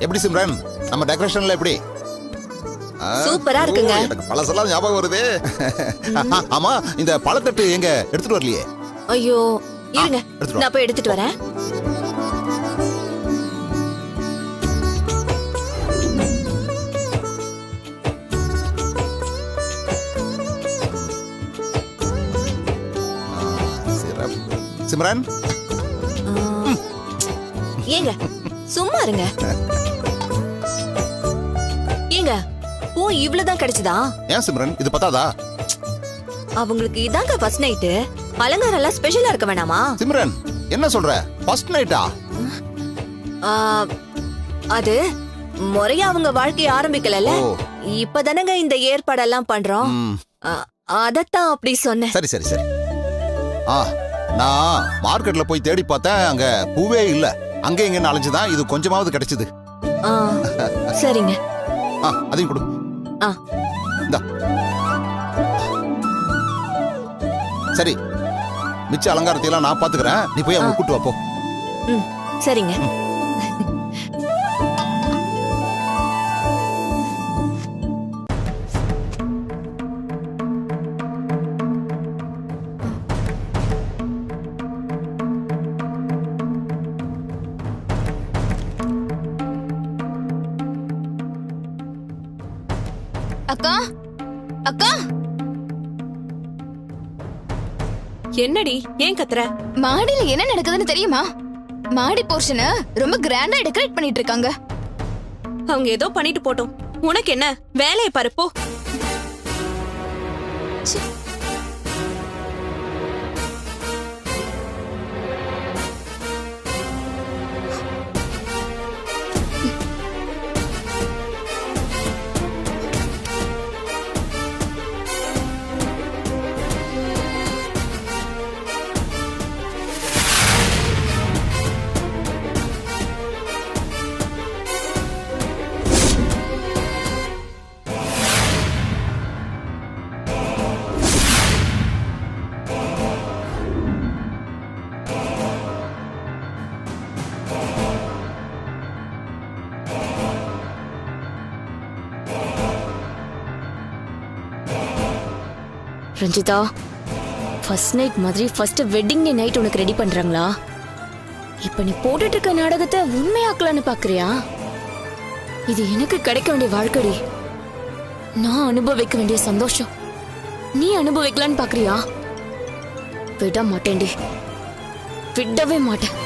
எப்படி சிம்ரன், நம்ம டெக்கரேஷன்ல எப்படி? சூப்பரா இருக்குங்க. எனக்கு பழசெல்லாம் ஞாபகம் வருது. ஆமா, இந்த பழத்தட்டு எங்க எடுத்துட்டு வரலையே? ஐயோ இருங்க, நான் போய் எடுத்துட்டு வரேன். சிம்ரன் ஏங்க சும்மா இருங்க. ஏங்க பூ இவ்வளவுதான் கிடைச்சதா? ஏன் சிம்ரன், இது பத்தாதா? அவங்களுக்கு இதாங்க ஃபர்ஸ்ட் நைட்டு, அலங்காரம் எல்லாம் ஸ்பெஷலா இருக்க வேணாமா? சிம்ரன் என்ன சொல்ற, ஃபர்ஸ்ட் நைட்டா? அது முறையா அவங்க வாழ்க்கைய ஆரம்பிக்கலல்ல, இப்பதானங்க இந்த ஏற்பாடெல்லாம் பண்றோம். அதத்தான் அப்படி சொன்னேன். சரி சரி சரி. நான் மார்க்கெட்ல போய் தேடி பார்த்தேன், அங்க பூவே இல்ல. அங்க எங்க அலைஞ்சுதான் இது கொஞ்சமாவது கிடைச்சது. சரிங்க. அதையும் கொடு. இந்தா. சரி, மிச்ச அலங்காரத்தை எல்லாம் நான் பாத்துக்கிறேன், நீ போய் அவங்க கூட்டு வா போ. சரிங்க. அக்கா அக்கா, என்னடி ஏன் கத்துற? மாடியில என்ன நடக்குதுன்னு தெரியுமா? மாடி போர்ஷனை ரொம்ப கிராண்டா டெக்கரேட் பண்ணிட்டு இருக்காங்க. அவங்க ஏதோ பண்ணிட்டு போட்டோம், உனக்கு என்ன? வேலையை பாரு போ. ரஞ்சிதா, ஃபர்ஸ்ட் நைட் மாதிரி ஃபர்ஸ்ட் வெட்டிங் டே நைட் உனக்கு ரெடி பண்றாங்களா? இப்ப நீ போட்டுட்டு இருக்க நாடகத்தை உண்மையாக்கலான்னு பாக்குறியா? இது எனக்கு கிடைக்க வேண்டிய வாழ்க்கை, நான் அனுபவிக்க வேண்டிய சந்தோஷம் நீ அனுபவிக்கலான்னு பாக்குறியா? விட மாட்டேன்டி, விடவே மாட்டேன்.